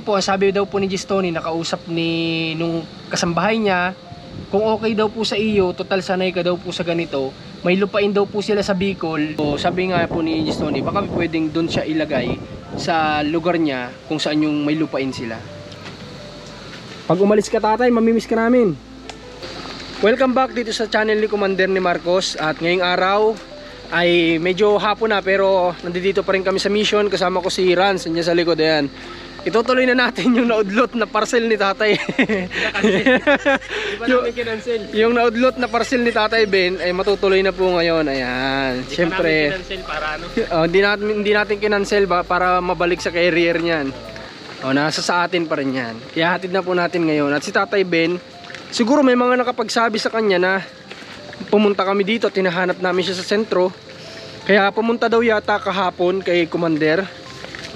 Po, sabi daw po ni Gistoni, nakausap ni nung kasambahay niya, kung okay daw po sa iyo, total sanay ka daw po sa ganito, may lupain daw po sila sa Bicol. So, sabi nga po ni Gistoni, baka pwedeng doon siya ilagay sa lugar niya kung saan yung may lupain sila. Pag umalis ka tatay, mamimiss ka namin. Welcome back dito sa channel ni Commander ni Marcos. At ngayong araw ay medyo hapon na, pero nandito pa rin kami sa mission. Kasama ko si Rans, niya sa likod. Ayan. Itutuloy na natin yung naudlot na parcel ni tatay. Yung naudlot na parcel ni tatay Ben ay matutuloy na po ngayon. Ayan. Siyempre, hindi natin kinancel para mabalik sa carrier niyan. Nasa sa atin pa rin yan. Ihahatid na po natin ngayon. At si tatay Ben, siguro may mga nakapagsabi sa kanya na pumunta kami dito, tinahanap namin siya sa sentro. Kaya pumunta daw yata kahapon kay Commander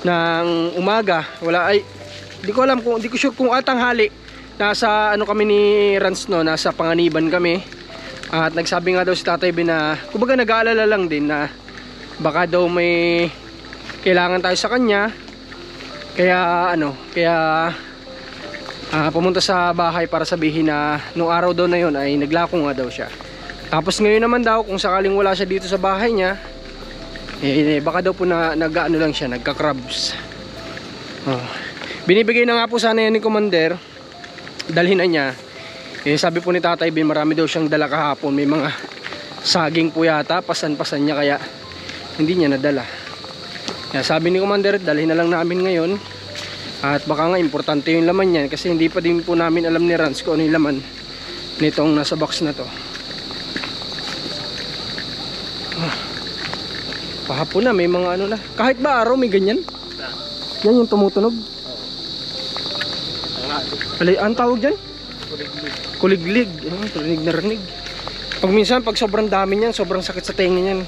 ng umaga. Hindi ko sure kung tanghali. Nasa kami ni Rans, nasa Panganiban kami. At nagsabi nga daw si tatay Ben na kumbaga nag-aalala lang din na baka daw may kailangan tayo sa kanya. Kaya pumunta sa bahay para sabihin na nung araw daw na yun ay naglako nga daw siya. Tapos ngayon naman daw, kung sakaling wala siya dito sa bahay niya, baka daw po nag-ano lang siya, nagka-crabs. Binibigay na nga po sana yan ni Commander, dalhin na niya. Sabi po ni tatay Ben, marami daw siyang dala kahapon. May mga saging po yata, pasan-pasan niya, kaya hindi niya nadala. Kaya sabi ni Commander, dalhin na lang namin ngayon. At baka nga importante yung laman niyan, kasi hindi pa din po namin alam ni Rans kung ano yung laman nitong nasa box na to. Pahapon na, may mga na. Kahit ba araw may ganyan? Yan yung tumutunog. Ang tawag dyan? Kuliglig. Rinig na rinig. Pag sobrang dami niyan, sobrang sakit sa tenga niyan.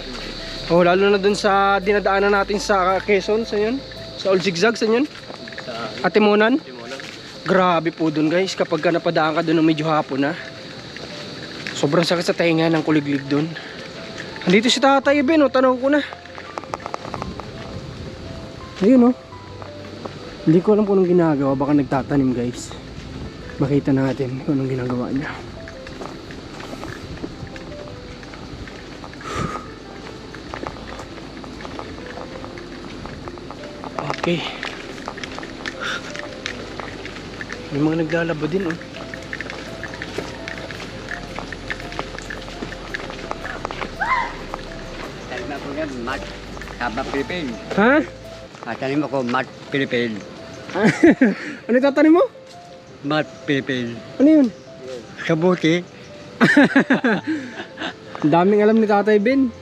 Lalo na dun sa dinadaanan natin sa Quezon, sa yun? Sa Old Zigzag, sa yun? Atimonan? Grabe po dun guys, kapag napadaan ka dun ng medyo hapon na. Sobrang sakit sa tenga ng kuliglig dun. Andito si tatay Ben, tanong ko na. Ayun hindi ko alam kung anong ginagawa, baka nagtatanim guys. Makita natin kung anong ginagawa niya. Okay. May mga naglalaba din Tanim ako yan, Mat Philippine. Ha? Tanim ako, Mat Philippine. Ano tatanim mo? Mat Philippine. Ano yun? Kabuti. Ang daming alam ni tatay Ben.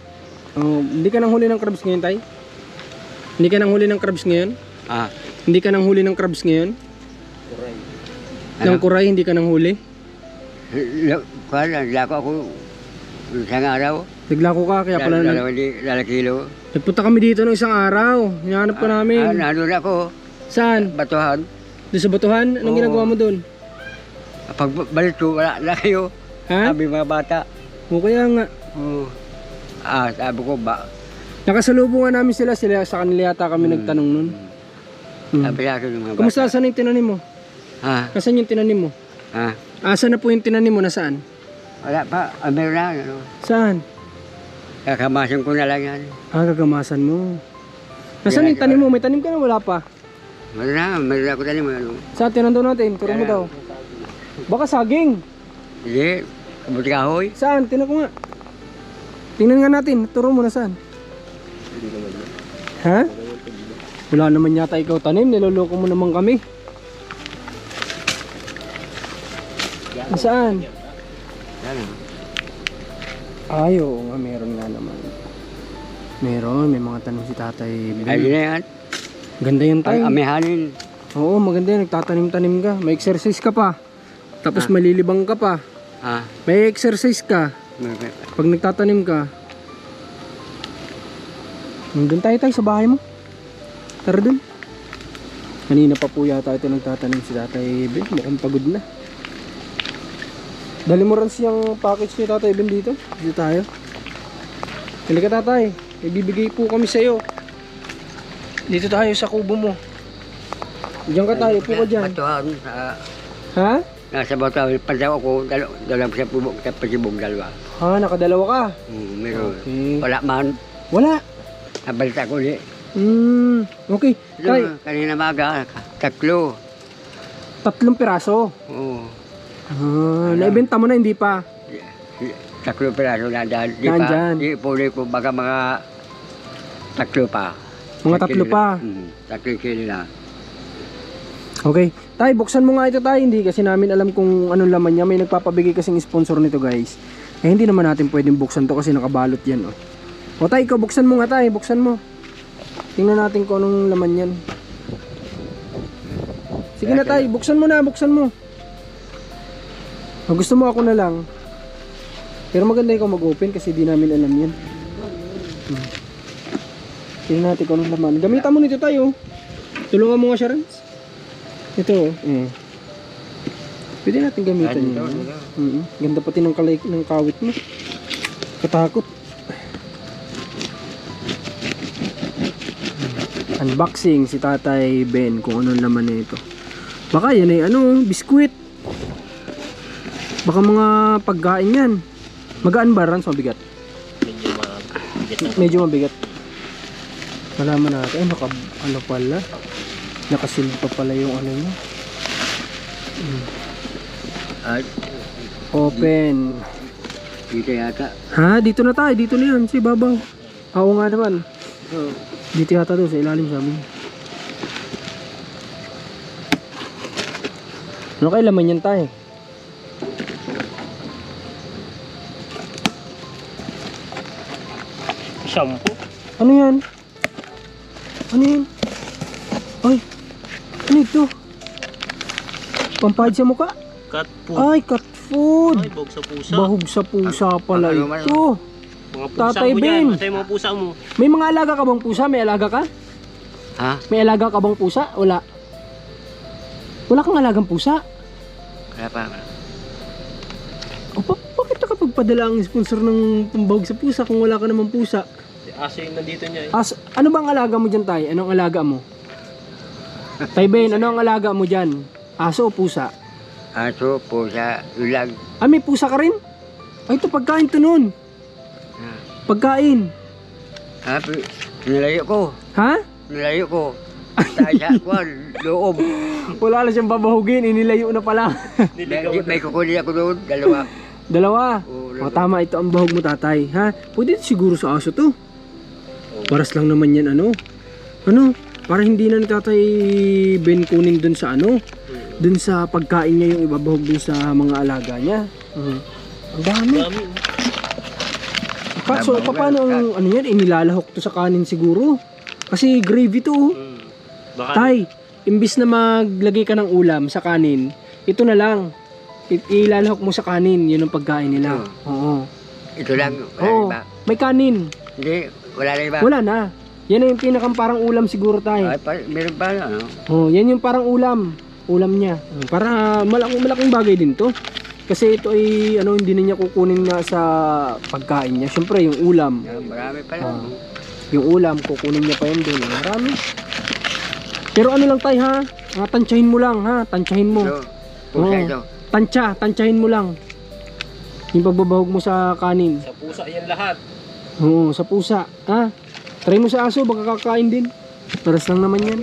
Hindi ka nang huli ng crabs ngayon, tay? Hindi ka nang huli ng crabs ngayon? Hindi ka nang huli ng crabs ngayon? Kuray. Ng kuray, hindi ka nang huli? Lako ako isang araw. Naglako ka, kaya pala Dalawang kilo. Nagpunta kami dito ng isang araw. Hinahanap ka namin. Nandun ako. Saan? Batuhan. Doon sa batuhan? Anong ginagawa mo doon? Pag balik ko, wala na kayo. Ha? Sabi mga bata. Kaya nga. Sabi ko ba? Nakasalubungan namin sila sa kanila yata kami nagtanong nun. Sabi akin ng mga bata. Kamusta, saan yung tinanim mo? Nasaan yung tinanim mo? Saan na po yung tinanim mo? Nasaan? Wala pa. Meron na. Saan? Kakamasin ko na lang yan. Gagamasan mo. Nasaan yung tanim mo? May tanim ka na, wala pa? Meron ako tanim. Saan? Tinando natin. Turo mo daw. Baka saging. Hindi. Kabuti kahoy. Saan? Tingnan ko nga. Tingnan nga natin. Turo mo na saan. Ha? Wala naman yata ikaw tanim. Niloloko mo naman kami. Saan? Ay, oo nga, meron nga naman. Meron, may mga tanong si tatay Ben. Ayun na yan. Ganda yung tayo. Amihanin. Oo, maganda yan, nagtatanim-tanim ka. May exercise ka pa. Tapos malilibang ka pa. May exercise ka. Pag nagtatanim ka. Doon tayo sa bahay mo. Tara dun. Kanina pa po yata ito nagtatanim si tatay Ben. Mukhang pagod na. Dali mo rin siyang package ni tatay Ben dito. Dito tayo. Halika tatay. May bibigay po kami sa iyo. Dito tayo sa kubo mo. Diyan ka tayo, upo ka dyan. Batuhan sa... Ha? Nasa batuhan. Pansaw ako, dalang sa pubok, sa pasibong dalawa. Ha, nakadalawa ka? Meron. Okay. Wala man. Wala. Nabalita ko ulit. Okay. Tay, Kanina maga, 3. 3 piraso. Oo. Naibenta mo na, hindi pa. 3 piraso na dahil. Di pa, Nandyan. di puli ko baka mga 3 pa. Mga 3 pa. 3 kilo na. Okay. Tay, buksan mo nga ito, tay. Hindi kasi namin alam kung anong laman niya. May nagpapabigay kasing sponsor nito, guys. Eh, hindi naman natin pwedeng buksan to kasi nakabalot yan, oh. O, tay, ikaw, buksan mo nga, tay. Buksan mo. Tingnan natin kung anong laman yan. Sige na, tay. Buksan mo na, buksan mo. O, gusto mo ako na lang. Pero maganda ikaw mag-open kasi di namin alam yan. Tingnan natin kung anong laman. Gamitan mo nito, tayo. Tulungan mo nga siya, Renz. Ito, pwede natin gamitan yun. Ganda pati ng kawit mo. Katakot. Unboxing si Tatay Ben kung anong laman na ito. Baka yan ay biskuit. Baka mga pagkain yan. Magaan ba, Rans? Mabigat? Medyo mabigat. Malaman natin. Ano pala? Nakasilid pa pala yung ano niya. Open. Dito yata. Ha? Dito na tayo. Dito na yan. Si babaw. Oo nga naman. Dito yata doon sa ilalim sa amin. Ano kaya laman yan tayo? Shampoo. Ano yan? Ano yan? Ay! Ano ito? Pampahid sa mukha? Cat food. Ay, cat food! Ay, bahog sa pusa. Bahog sa pusa pala Ano, ito. Mga pusa Tatay mo Ben. dyan. Masay mga pusa mo. May mga alaga ka bang pusa? May alaga ka? Ha? May alaga ka bang pusa? Wala. Wala kang alagang pusa? Wala pa. O, bakit nakapagpadala ang sponsor ng pambahog sa pusa kung wala ka namang pusa? Aso yung nandito niya eh. Ano bang alaga mo dyan, tay? Anong alaga mo? Tay Ben, ano ang alaga mo dyan? Aso o pusa? Aso, pusa, ulag. Ah, may pusa ka rin? Ay, ito pagkain to nun. Pagkain. Ha? Nilayo ko. Ha? Nilayo ko. Tayo sa kwan, loob. Wala na siyang babahugin, inilayo na pala. May kukunin ako doon, 2. Dalawa. Oo, O tama, ito ang bahog mo, tatay. Ha? Pwede siguro sa aso to. Paras lang naman yan, ano? Para hindi na ni Tatay Ben kunin dun sa dun sa pagkain niya yung ibabahog dun sa mga alaga niya. Ang dami. Dami. So, paano ang yan? Inilalahok to sa kanin siguro. Kasi gravy to. Baka Tay, imbis na maglagay ka ng ulam sa kanin, ito na lang. Ilalahok mo sa kanin, yun ang pagkain nila. Oo. Ito lang, wala Oo, iba. may kanin. Hindi, wala na iba. Wala na. Yan na yung pinakang parang ulam siguro tayo. Ay, meron pa, ano? Oh, yan yung parang ulam. Ulam niya. Para malaking bagay din to. Kasi ito ay hindi na niya kukunin na sa pagkain niya. Siyempre yung ulam. Marami pa lang. Yung ulam kukunin niya pa yan doon. Marami. Pero ano lang tayo ha? Tansyahin mo lang ha. Tansyahin mo. Ito, pusa Oo. ito. Tansyahin mo lang. Yung pagbabahog mo sa kanin. sa pusa yan lahat. Oo, sa pusa. Ha? Try mo sa aso, baka kakain din. Paras lang naman yan.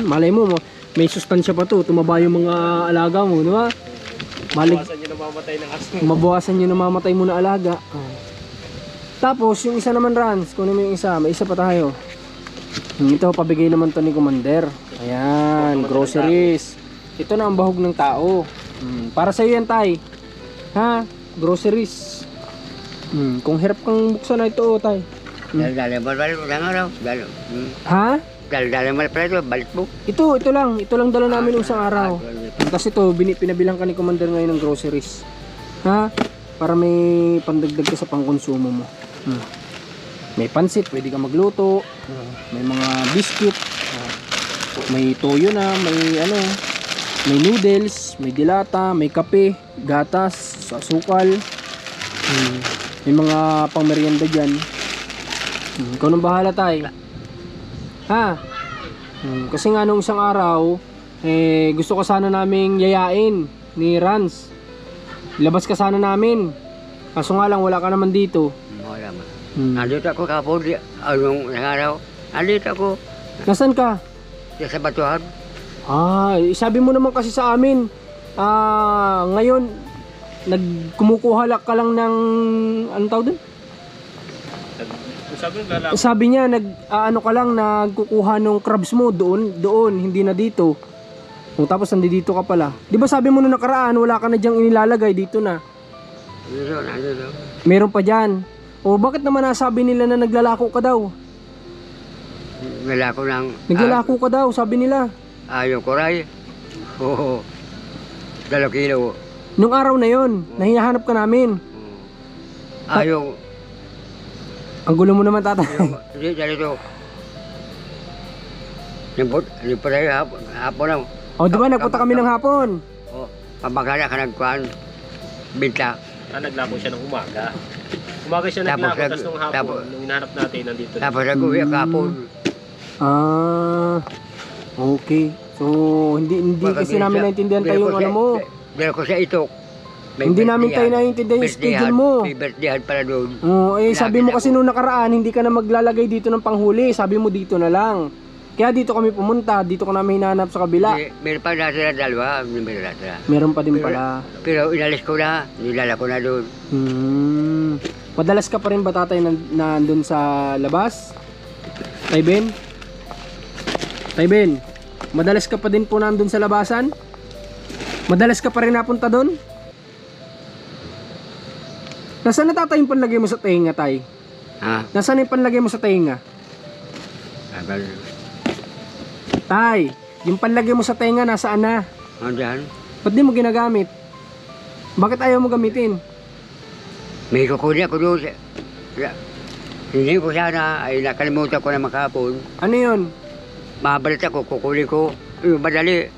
Malay mo, may sustansya pa to. Tumaba yung mga alaga mo, di ba? Bawasan nyo na mamatay ng aso. Mabawasan yung namamatay mo na alaga. Tapos, yung isa naman, Rans, kunin mo yung isa. May isa pa tayo. Ito, pabigay naman to ni Commander. Ayan, groceries. Ito na ang bahog ng tao. Para sa'yo yan, tay. Ha? Groceries. Kung hirap kang buksan na ito, tay. Dala mo pala, araw. Ha? Dala mo pala ito, balik mo. Ito lang dala namin isang araw. Tapos ito, pinabilang ka ni Commander ngayon ng groceries. Ha? Para may pandagdag ka sa pangkonsumo mo. May pansit, pwede ka magluto. May mga biscuit. May toyo na, may noodles, may dilata, may kape, gatas, asukal. May mga pangmeryenda dyan. Ikaw nang bahala, tay. Ha? Kasi nga nung isang araw, gusto ko sana naming yayain ni Rans. Labas ka sana namin. Kaso nga lang, wala ka naman dito. Wala man. Nandito ako kapon, anong araw. Nandito ako. Nasaan ka? Sa batuhan. Sabi mo naman kasi sa amin, ngayon, kumukuha ka lang ng, anong tawag doon? Sabi niya, ano ka lang, nagkukuha ng crabs mo doon, hindi na dito. Tapos nandito ka pala. Di ba sabi mo nung nakaraan, wala ka na dyang inilalagay, dito na. Nandito. Meron pa dyan. Bakit naman nasabi nila na naglalako ka daw? Naglalako lang. Naglalako ka daw, sabi nila. Ayaw koray. Oo. 2 kilo. Nung araw na yon, hinahanap ka namin. Ayaw. Ang gulo mo naman, tatay. Hindi, dito. Nagpunta tayo hapon lang. Di ba nagpunta kami ng hapon? Pabagala ka nagkuhan. Binta. Naglako siya ng umaga. Umaga siya naglako, tapos nung hapon, nung hinahanap natin, nandito na. Tapos nag-uwi ka hapon. Okay. So, hindi kasi namin naintindihan tayo yung ano mo. Dahil ko sa itok. Hindi namin tayo naintindihan yung schedule mo. May birthday pala doon. Sabi mo kasi nung nakaraan, hindi ka na maglalagay dito ng panghuli. Sabi mo dito na lang. Kaya dito kami pumunta, dito ko namin hinahanap sa kabila. Meron pa natira dalawa, meron natira. Meron pa din pala. Pero inalis ko na, nilala ko na doon. Madalas ka pa rin ba, tatay, nandun sa labas? Tay Ben? Tay Ben, madalas ka pa din po nandun sa labasan? Madalas ka pa rin napunta doon? Nasaan na, tatay, yung panlagay mo sa tenga, tay? Nasaan yung panlagay mo sa tenga? Tay, yung panlagay mo sa tenga, nasaan na? Diyan. Ba't di mo ginagamit? Bakit ayaw mo gamitin? May kukunin ako doon. Hindi ko sana, ay nakalimutan ko na makapon. Ano yun? Mabalit ako, kukunin ko. Madali.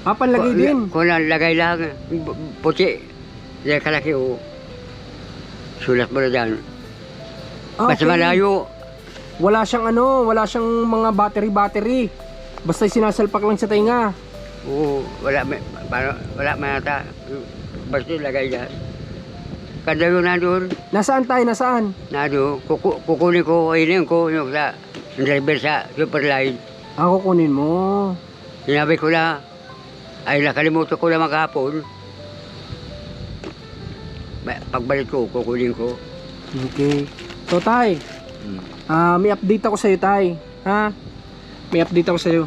Panlagay din? Kung lagay lang, puti. Dahil kalaki o. Sulat mo na dyan. Basta malayo. Wala siyang wala siyang mga battery. Basta sinasalpak lang sa tenga. Oo, wala mayata. Basta lagay dyan. Kada yun na doon. Nasaan tayo? Nasaan? Nado, kukunin ko, ilin ko yung sa driver sa Superline. Kukunin mo. Sinabi ko na, ay nakalimutan ko na maghapon. Pagbalik ko, kukunin ko. Okay. So, tay, may update ako sa'yo, tay. Ha? May update ako sa'yo.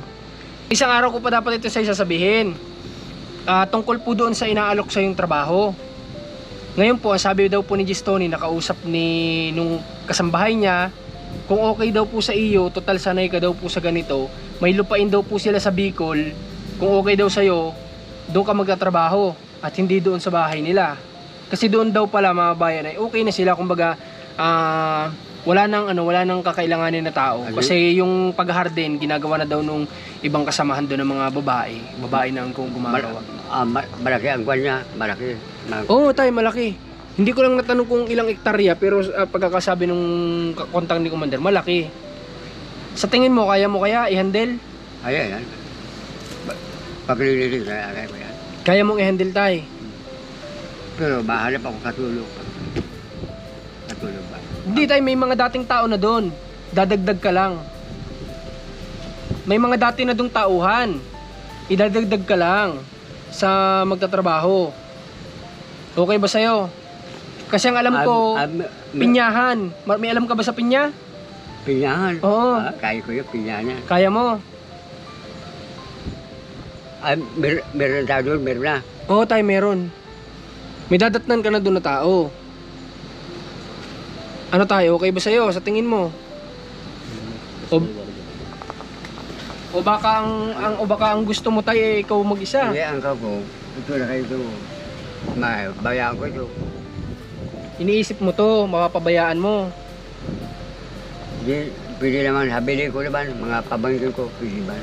Isang araw ko pa dapat ito sa'yo sasabihin. Tungkol po doon sa inaalok sa'yong trabaho. Ngayon po, sabi daw po ni Gistoni, nakausap nung kasambahay niya, kung okay daw po sa iyo, total sanay ka daw po sa ganito, may lupain daw po sila sa Bicol, kung okay daw sa'yo, doon ka magtatrabaho at hindi doon sa bahay nila. Kasi doon daw pala, mga bayan, ay okay na sila, kumbaga, wala nang kakailanganin na tao. Kasi yung pag-harden, ginagawa na daw nung ibang kasamahan doon ng mga babae na kung gumagawa. Malaki ang kwan niya, malaki. Oo, tay, malaki. Hindi ko lang natanong kung ilang hektarya, pero pagkakasabi nung kontang ni Commander, malaki. Sa tingin mo, kaya mo kaya i-handle? Ayan. Paglililis, kaya mo yan. Kaya mong i-handle, tay? Pero mahanap ako katulog. Katulog ba? Hindi, tay, may mga dating tao na doon. Dadagdag ka lang. May mga dati na dong tauhan. Idadagdag ka lang sa magtatrabaho. Okay ba sa'yo? Kasi ang alam ko, pinyahan. May alam ka ba sa pinya? Pinyahan? Oo. Kaya ko yung pinyahan. Kaya mo? Meron tayo doon, meron na. Oo, tay, meron. May dadatnan ka na doon na tao. Ano tayo? Okay ba sa'yo? Sa tingin mo? O baka ang gusto mo tayo ikaw mag-isa? Hindi, ang ko. Ito na kayo ito. Bayaan ko ito. Iniisip mo to, mapapabayaan mo. Hindi, pwede naman, habili ko naman, mga pabangkin ko, pwede ba?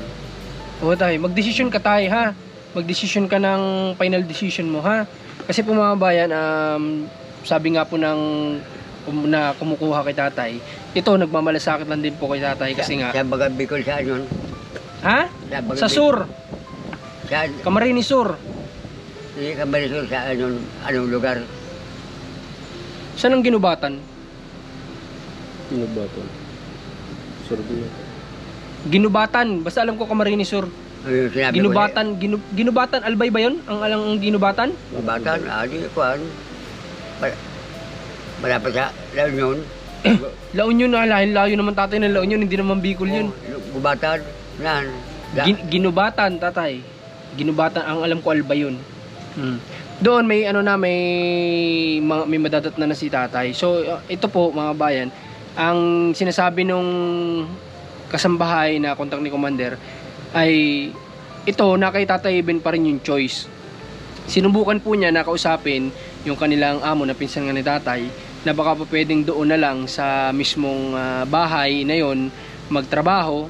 O tayo, magdesisyon ka tayo, ha? Magdesisyon ka ng final decision mo, ha? Kasi po mga bayan, sabi nga po na kumukuha kay tatay, ito nagmamalasakit lang din po kay tatay kasi nga sa baga Bicol sa yun, Ha? Sa sur. Saan? Camarines Sur. Hindi ka marisol sa anong lugar. Saan ang ginubatan? Sino ba ito? Survey. Ginubatan. Basta alam ko Camarines Sur. Yung sinabi Ginubatan. Ginubatan. Albay ba yun? Ang ginubatan? Ginubatan, di ko ano. Malapit sa La Union. La Union na. Layo naman tatay ng La Union. Hindi naman Bicol yun. Gubatan, nan. Ginubatan tatay. Ginubatan. Ang alam ko Albay yun. Doon may may madadat na si tatay. So ito po mga bayan, ang sinasabi nung kasambahay na kontak ni Commander ay ito na kay Tatay Ben pa rin yung choice. Sinubukan po niya na kausapin yung kanilang amo na pinsan nga ni tatay na baka pa pwedeng doon na lang sa mismong bahay na yon magtrabaho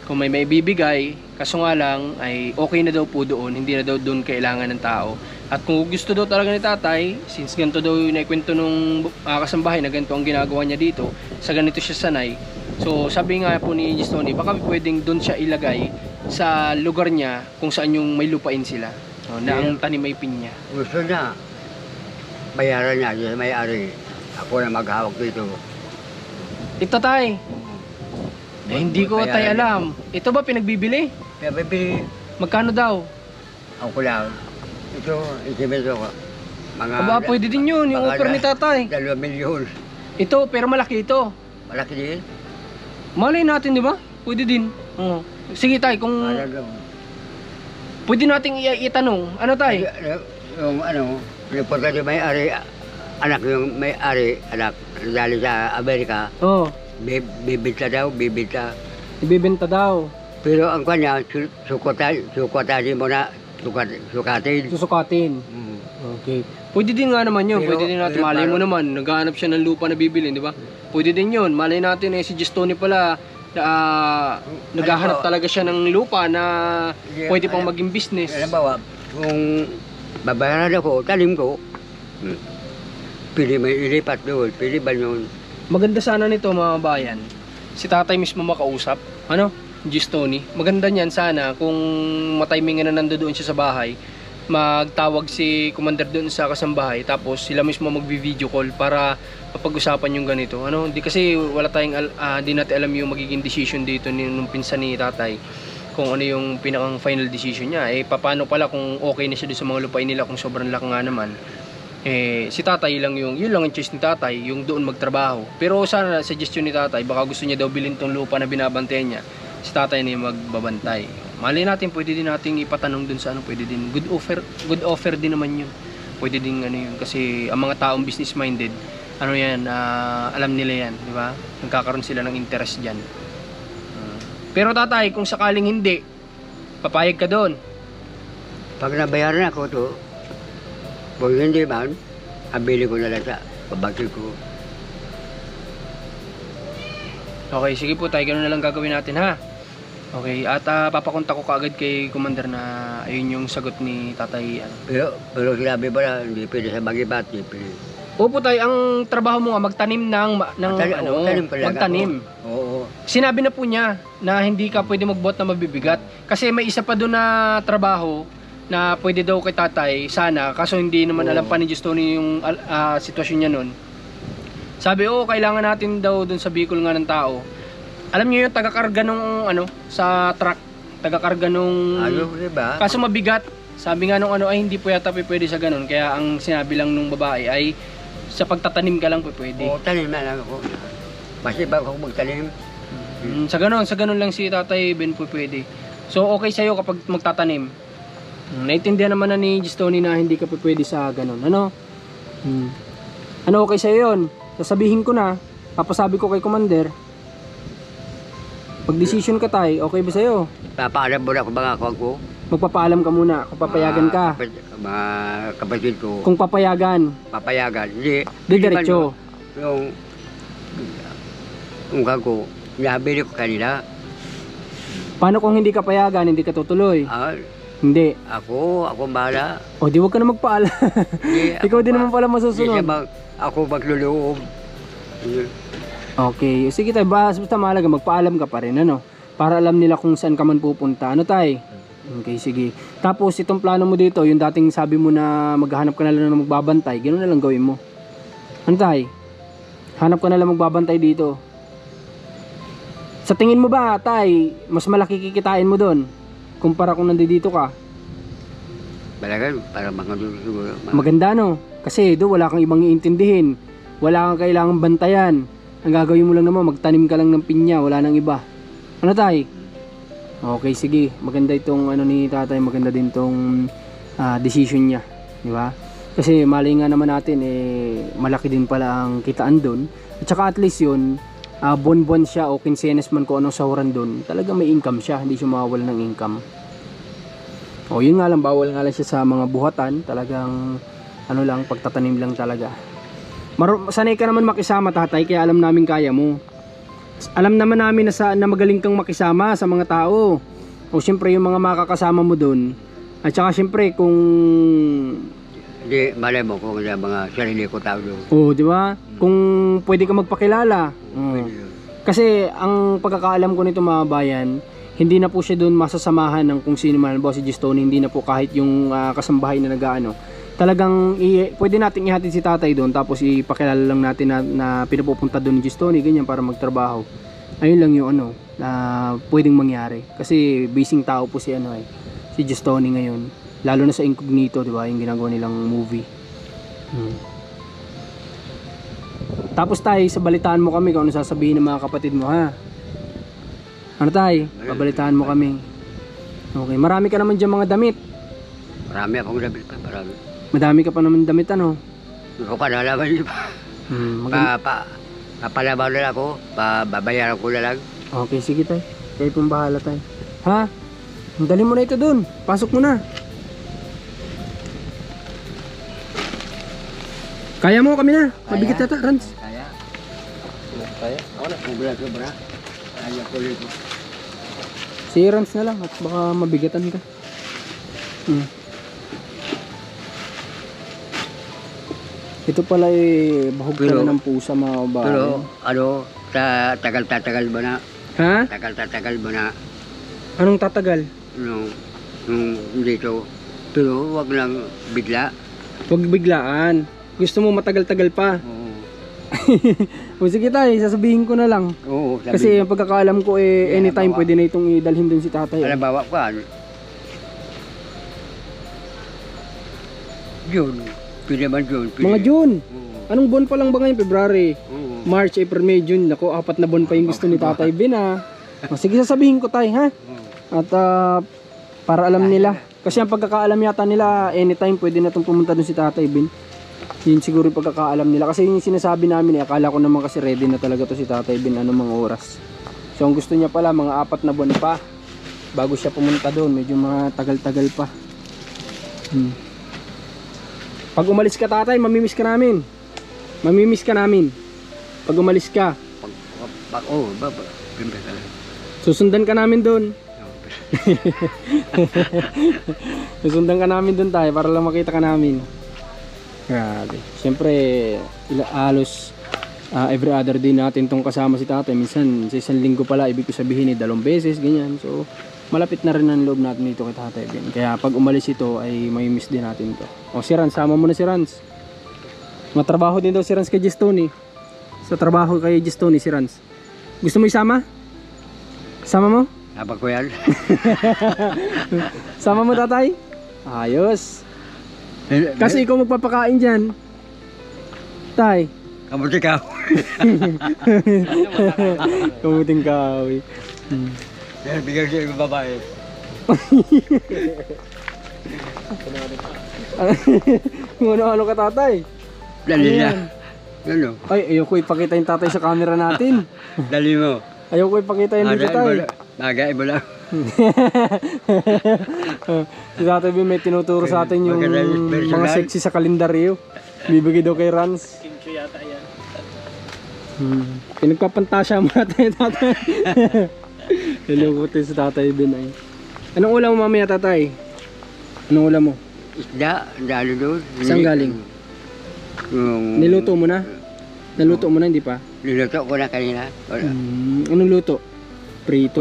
kung may maibibigay. Kaso nga lang ay okay na daw po doon, hindi na daw doon kailangan ng tao. At kung gusto daw talaga ni tatay, since ganito daw yung naikwento nung kasambahay na ganito ang ginagawa niya dito, sa ganito siya sanay. So sabi nga po ni Gistoni, baka pwedeng doon siya ilagay sa lugar niya kung saan yung may lupain sila, na ang tanim ay pinya. Gusto niya, bayaran niya, yung may-ari. Ako na maghawak dito. Ito tay, hindi ko tay alam. Ito ba pinagbibili? Kaya bibili, Magkano daw? ako lang. Ito, isimeso ko. Mga Aba, pwede din yun, yung offer ni tatay. 2 milyon. Ito, pero malaki ito. Malaki din. Malay natin, di ba? Pwede din. Oo. Sige tay, kung Malaga. pwede nating itanong. Ano tay? Yung ano, yung portadyo may-ari, anak yung may-ari, anak, dali sa Amerika, Oo. bibita daw, bibita. Ibibenta daw. Pero ang kanya, sukutin mo na, sukatin. Susukatin. Okay. Pwede din nga naman yun. Pero, Pwede din natin. Malay mo naman, naghahanap siya ng lupa na bibilin, di ba? Pwede din yun. Malay natin si Gistoni pala, naghahanap talaga siya ng lupa na pwede pang maging business. Halimbawa, kung babayaran ako, talim ko, pili may ilipat doon, pili ba yun? Maganda sana nito mga bayan. Si tatay mismo makausap. Ano? Gistoni. Maganda niyan sana kung matimingan na nandoon siya sa bahay, magtawag si Commander doon sa kasambahay, tapos sila mismo magvi-video call para mapag-usapan yung ganito. Ano, hindi kasi wala tayong hindi natin alam yung magiging decision dito nung pinsan ni tatay. Kung ano yung pinakang final decision niya. Paano pala kung okay na siya doon sa mga lupain nila kung sobrang laki nga naman. Si tatay lang yun lang ang choice ni tatay, yung doon magtrabaho. Pero sana suggestion ni tatay, baka gusto niya daw bilhin tong lupa na binabantayan niya. Si tatay na yung magbabantay. Mali natin, pwede din nating ipatanong dun sa ano, pwede din good offer din naman yun. Pwede din ano yun kasi ang mga taong business minded, ano yan, alam nila yan, di ba? Nagkakaroon sila ng interest diyan. Pero tatay, kung sakaling hindi, papayag ka doon. Pag nabayaran ako to, kung hindi man, abili ko na lang sa pabagsil ko. Okay, sige po tayo, ganoon na lang gagawin natin ha. Okay, at papakontak ko kaagad kay Commander na ayun yung sagot ni tatay. Pero sinabi ba na, hindi pwede sa Magibat, hindi pwede. Opo tayo, ang trabaho mo nga magtanim ng magtanim. Oo. Sinabi na po niya na hindi ka pwede magbuhat na mabibigat kasi may isa pa doon na trabaho na pwede daw kay tatay sana, kaso hindi naman alam pa ni Gistoni yung sitwasyon niya noon. Sabi, kailangan natin daw doon sa Bicol nga ng tao. Alam niyo yung taga-karga nung sa truck, taga-karga nung Diba? kaso mabigat. Sabi nga nung ay hindi po yata pwede sa ganun. Kaya ang sinabi lang nung babae ay sa pagtatanim ka lang pwede. Oo, tanim na lang ako. Kasi ba ako magtanim? Sa ganun lang si Tatay Ben pwede. So okay sa'yo kapag magtatanim. Naintindihan naman na ni Gistoni na hindi ka pwede sa ganun. Ano? Ano okay sa'yo yun? Sasabihin ko na, papasabi ko kay Commander. Pag-decision ka tay, okay ba sa'yo? Papaalam mo na ako mga kawag ko. Magpapaalam ka muna kung papayagan ka. Mga kapatid ko. Kung papayagan. Papayagan. Hindi. Diretso. Yung kawag ko, nabili ko kanila. Paano kung hindi ka payagan, hindi ka tutuloy? Hindi. Ako bahala. Di wag ka na magpaalam. Ikaw din naman pala masusunod. Ako magluloob. Okay, sige tayo, basta mahalaga magpaalam ka pa rin, ano? para alam nila kung saan ka man pupunta. Ano tay? Okay, sige. Tapos itong plano mo dito, yung dating sabi mo na maghahanap ka na lang ng magbabantay, ganoon na lang gawin mo. Ano tay? Hanap ka na lang magbabantay dito. Sa tingin mo ba, tay, mas malaki kikitain mo doon kumpara kung nandito ka? Balagan, para mga doon siguro. Maganda no? Kasi doon wala kang ibang iintindihin. Wala kang kailangang bantayan. Ang gagawin mo lang naman, magtanim ka lang ng pinya, wala nang iba. Ano tay? Okay, sige. Maganda itong ano ni tatay, maganda din tong decision niya, di ba? Kasi mali nga naman natin malaki din pala ang kitaan doon. At saka at least yun, buwan-buwan siya o kinsenas man kung anong sahuran doon, talaga may income siya, hindi siya mawawala ng income. O yun nga lang, bawal nga lang siya sa mga buhatan, talagang ano lang, pagtatanim lang talaga. Sanay ka naman makisama tatay, kaya alam namin kaya mo. Alam naman namin na magaling kang makisama sa mga tao. O syempre yung mga makakasama mo doon. At saka syempre kung Hindi, malay mo kung yung mga sarili ko tao doon. oh, di ba? Kung pwede ka magpakilala. Pwede yun. Kasi ang pagkakaalam ko nito mga bayan, hindi na po siya doon masasamahan ng kung sino man. Halimbawa si Gistone, hindi na po kahit yung kasambahay na nag-ano. Talagang pwede nating ihatid si tatay doon, tapos ipakilala lang natin na pinapupunta doon ni Gistone, ganyan, para magtrabaho. Ayun lang yung ano, na pwedeng mangyari. Kasi basing tao po si si Gistone ngayon. Lalo na sa Incognito, di ba? Yung ginagawa nilang movie. Tapos tayo, sa balitaan mo kami kung ano sasabihin ng mga kapatid mo, ha? Ano tayo? Babalitaan mo kami. Okay, marami ka naman dyan mga damit. Marami akong damit pa, marami. Madami ka pa naman damit, ano? Ikaw pa nalaman yun pa. Papalabaw na lang ako, babayaran ko na lang. Okay, sige tayo. Kayo pong bahala tayo. Ha? Dali mo na ito dun. Pasok mo na. Kaya mo, kami na. Mabigat yata, Rans. Kaya, Kaya? Ako na. sobra. Kaya ko rin ko. Si Rans na lang at baka mabigatan ka. Ito pala bahog pala ng pusa mga kabayan. Pero, ano, tagal-tatagal ba na? Ha? Tagal-tatagal ba na? Anong tatagal? Nung dito. Pero, wag lang bigla. Huwag biglaan. Gusto mo matagal-tagal pa. Oo. O sige tayo, sasabihin ko na lang. Oo, sabi. Kasi ang pagkakaalam ko anytime pwede na itong idalhin dun si tatay. Halimbawa ka, June. Pwede man June. Pwede. Mga June. Oo. Anong buwan pa lang ba ngayon? February, Oo. March, April, May, June. Naku, 4 na buwan pa yung gusto ni Tatay Ben, ha? O, sige, sasabihin ko tayo, ha? At para alam nila. Kasi ang pagkakaalam yata nila, anytime pwede na itong pumunta dun si Tatay Ben. Yun siguro yung pagkakaalam nila. Kasi yung sinasabi namin, akala ko naman kasi ready na talaga to si Tatay Ben, ano mga oras. So ang gusto niya pala, mga 4 na buwan pa bago siya pumunta doon. Medyo mga tagal-tagal pa. Pag umalis ka tatay, mamimiss ka namin. Mamimiss ka namin. Pag umalis ka, susundan ka namin doon. Susundan ka namin doon tayo para lang makita ka namin. Grabe. Siyempre, halos every other day natin tong kasama si tatay. Minsan, sa isang linggo pala, ibig ko sabihin 2 beses, ganyan. So, malapit na rin ang loob natin dito kay tatay Ben. Kaya pag umalis ito, ay may miss din natin to. O si Rans, sama mo na si Rans. Matrabaho din daw si Rans kay Gistone. Sa trabaho kay Gistone si Rans. Gusto mo isama? Sama mo? Habang ko yan. Sama mo tatay? Ayos. Kasi ikaw magpapakain dyan. Tay. Kamuti ka. Kamuting kahoy. Bigyan siya yung babae. Kung ano-ano ka tatay. Dali Ano na. yan? Ano? Ay, ayoko ipakita yung tatay sa camera natin. Dali mo. Ayoko ipakita yung dito tay. Bagay mo lang. Si tatay Ben may tinuturo sa atin yung mga sexy sa kalendaryo. Bibigay daw kay Rans. Kincho yata yan. Pinagpapantasya mo natin tatay. Nilungkot sa tatay Ben ay. Anong ulam mo mamaya tatay? Anong ulam mo? Isda, dalo doon. Saan galing? Niluto mo na? Naluto mo na, hindi pa? Niluto ko na kanina. Anong luto? Prito.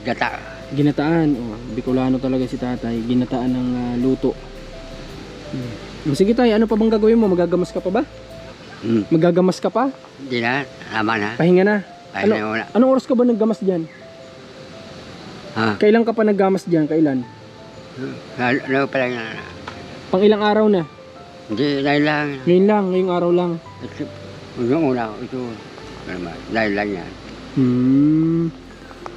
Gata. Ginataan. Oh, Bicolano talaga si tatay. Ginataan ng luto. Sige tay, ano pa bang gagawin mo? Magagamas ka pa ba? Magagamas ka pa? Hindi na. Tama na. Pahinga na. Pahinga na muna. Anong oras ka ba naggamas dyan? Ha? Kailan ka pa naggamas dyan? Kailan? Ano pa lang na. Pang ilang araw na? Hindi, dahil lang. Ngayon lang, ngayong araw lang. Yung una, ito. Dahil lang yan.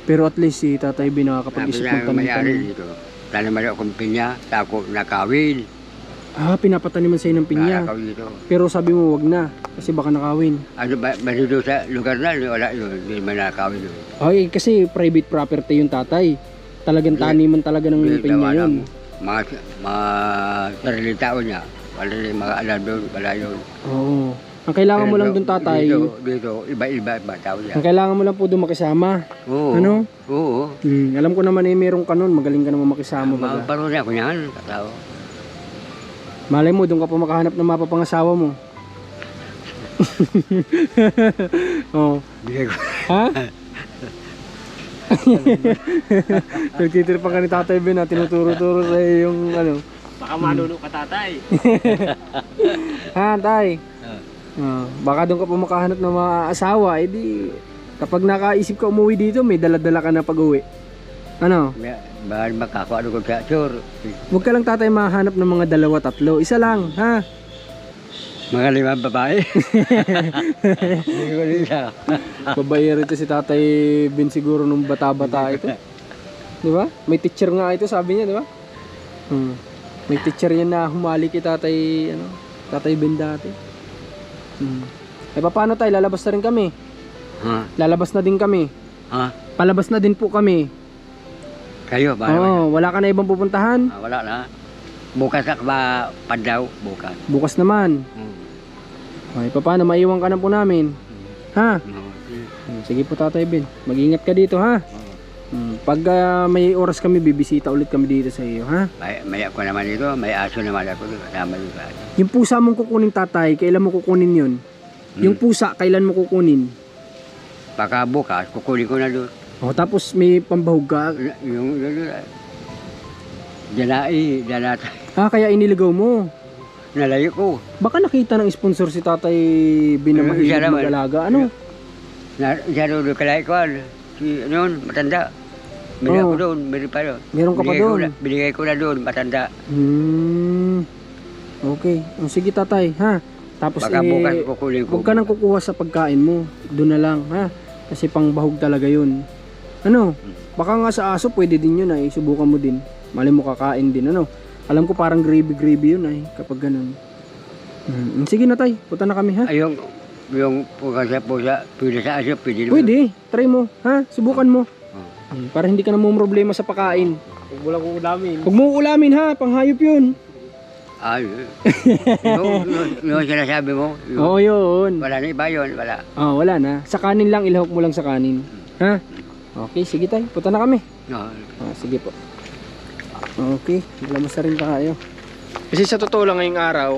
Pero at least si Tatay B nakakapag-isip Sabi ng na mayari tanim-tanim. dito. Tanaman akong pinya, tako nakawin. Pinapataniman sa'yo ng pinya. Nakakaw dito. Pero sabi mo wag na, kasi baka nakawin. Ano ba, dito sa lugar na, wala yun. Hindi man nakawin yun. Ay, kasi private property yung tatay. Talagang taniman talaga ng Hindi, pinya tawanan yun. mo. Mga sarili tao niya. Wala rin mga alam doon, wala yun. Oo. Ang kailangan mo lang doon tatay, Dito, iba tao niya. ang kailangan mo lang po doon makisama. Oo. Ano? Oo. Alam ko naman merong kanon, magaling ka naman makisama baga. Parang ako niyan, tao. Malay mo, doon ka pa makahanap ng mapapangasawa mo. Oh. Bigay ko. Ha? Nagtitirpan ka ni Tatay Ben na tinuturo-turo sa yung ano. Baka manuno ka tatay. Ha, tay? Baka doon ka pa makahanap ng mga asawa, edi kapag nakaisip ka umuwi dito, may dala-dala ka na pag-uwi. Ano? Bahal makakuha ko kaya, sure. Huwag ka lang tatay mahanap ng mga 2-3. Isa lang, ha? Mga 5 babae. Hindi ko nila. Babae ito si Tatay Ben siguro nung bata-bata ito. Di ba? May teacher nga ito, sabi niya, di ba? May teacher yan na humali kay Tatay Ben dati. Paano tayo? Lalabas na rin kami. Ha? Lalabas na din kami. Ha? Palabas na din po kami. Kayo ba? Wala ka na ibang pupuntahan? Wala na. Bukas ka ba padaw? Bukas. Bukas naman. Ay, paano? Maiwan ka na po namin. Ha? Sige po Tatay Ben. Mag-ingat ka dito, ha? Pag may oras kami, bibisita ulit kami dito sa iyo, ha? May ako naman dito, may aso naman ako dito. Kasama dito. Yung pusa mong kukunin tatay, kailan mo kukunin yun? Yung pusa, kailan mo kukunin? Baka bukas, kukunin ko na doon. Tapos may pambahog ka. Yung Janata. Kaya iniligaw mo. Nalayo ko. Baka nakita ng sponsor si Tatay Ben na mahilig mag-alaga. Ano? Siya doon kalay ko. Si noon, matanda. Meron ako doon, meron pa doon. Meron ka pa doon? Binigay ko na doon, matanda. Okay. Sige tatay, ha? Tapos baka bukas kukunin ko. huwag ka nang kukuha sa pagkain mo. Doon na lang, ha? Kasi pang bahog talaga yun. Ano? Baka nga sa aso pwede din yun ay. Subukan mo din. Mali mo kakain din, ano? Alam ko parang gravy yun ay. Kapag ganun. Sige na tay, punta na kami, ha? Ay, yung pusa, pwede sa aso, pwede naman. Pwede, try mo, ha? Subukan mo. Para hindi ka na problema sa pakain. Huwag mo lang uulamin. Huwag mo ulamin, ha? Panghayop yun. Ay, yung sinasabi mo. Oo, yun. Wala na iba yun, wala. Wala na. Sa kanin lang, ilahok mo lang sa kanin. Ha? Okay, sige tayo. Punta na kami. Sige po. Okay, malamas na rin tayo. Kasi sa totoo lang ngayong araw,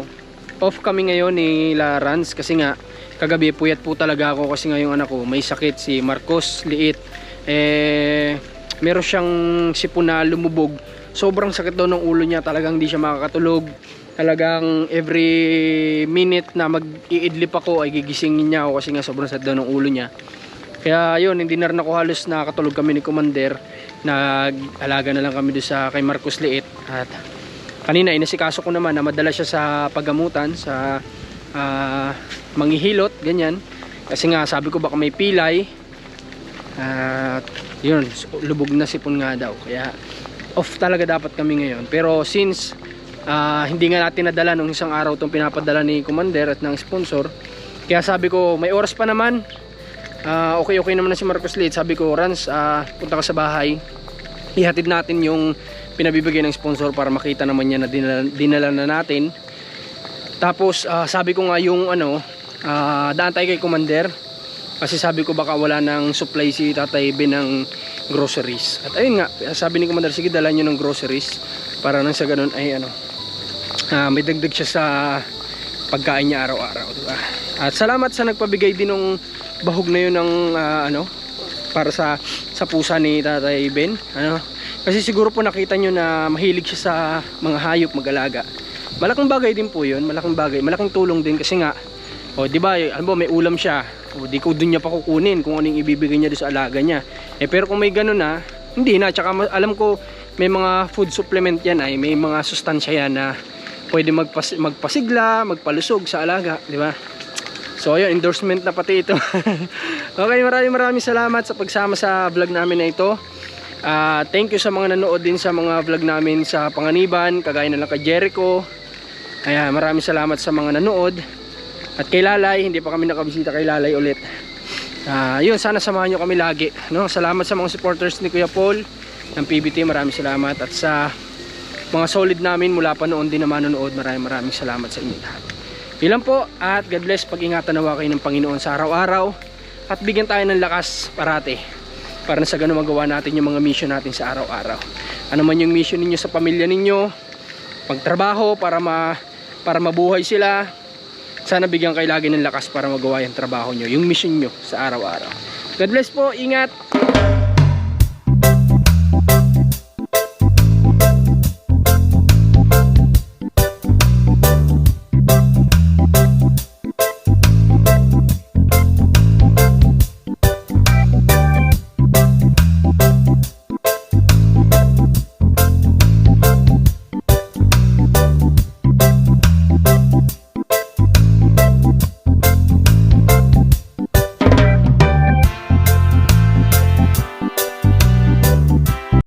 off kami ngayon ni Larans kasi nga kagabi puyat po talaga ako kasi ngayong anak ko may sakit, si Marcos Liit. Meron siyang sipon na lumubog. Sobrang sakit daw ng ulo niya, talagang hindi siya makakatulog. Talagang every minute na mag-iidlip ako ay gigisingin niya ako kasi nga sobrang sakit daw ng ulo niya. Kaya yun, hindi na rin ako halos nakakatulog kami ni Commander. Nag-alaga na lang kami doon sa kay Marcos Liit. At kanina inasikaso ko naman na madala siya sa paggamutan, sa manghihilot, ganyan. Kasi nga sabi ko baka may pilay. At yun, lubog na sipon nga daw. Kaya off talaga dapat kami ngayon. Pero since hindi nga natin nadala nung isang araw itong pinapadala ni Commander at ng sponsor, kaya sabi ko may oras pa naman. Okay naman na si Marcos Liit. Sabi ko, Rans, punta ka sa bahay, ihatid natin yung pinabibigay ng sponsor para makita naman niya na dinala na natin. Tapos sabi ko nga yung daan tayo kay Commander kasi sabi ko baka wala ng supply si Tatay Ben ng groceries. At ayun nga, sabi ni Commander, sige dala nyo ng groceries para nang sa ganun ay may dagdag siya sa pagkain niya araw-araw, diba? At salamat sa nagpabigay din ng bahog na yun ng para sa sa pusa ni Tatay Ben. Ano? Kasi siguro po nakita nyo na mahilig siya sa mga hayop mag-alaga. Malaking bagay din po yun, malaking bagay, malaking tulong din kasi nga, o di ba, alam mo, may ulam siya, o di ko dun niya pa kukunin kung anong ibibigay niya doon sa alaga niya. Pero kung may ganun na, hindi na, tsaka alam ko may mga food supplement yan ay may mga sustansya yan na pwede magpasigla, magpalusog sa alaga, di ba? So ayun, endorsement na pati ito. Okay, maraming salamat sa pagsama sa vlog namin na ito. Thank you sa mga nanood din sa mga vlog namin sa Panganiban, kagaya na lang kay Jericho. Ayan, maraming salamat sa mga nanood. At kay Lalay, hindi pa kami nakabisita kay Lalay ulit. Yun, sana samahan nyo kami lagi, no? Salamat sa mga supporters ni Kuya Paul ng PBT, maraming salamat. At sa mga solid namin mula pa noon din na manonood, maraming salamat sa inyo lahat. Ilan po, at God bless, pag-ingatan nawa kayo ng Panginoon sa araw-araw. At bigyan tayo ng lakas parati, para na sa ganun magawa natin yung mga mission natin sa araw-araw. Ano man yung mission ninyo sa pamilya ninyo, pagtrabaho para mabuhay sila, sana bigyan kayo lagi ng lakas para magawa yung trabaho nyo, yung mission nyo sa araw-araw. God bless po, ingat!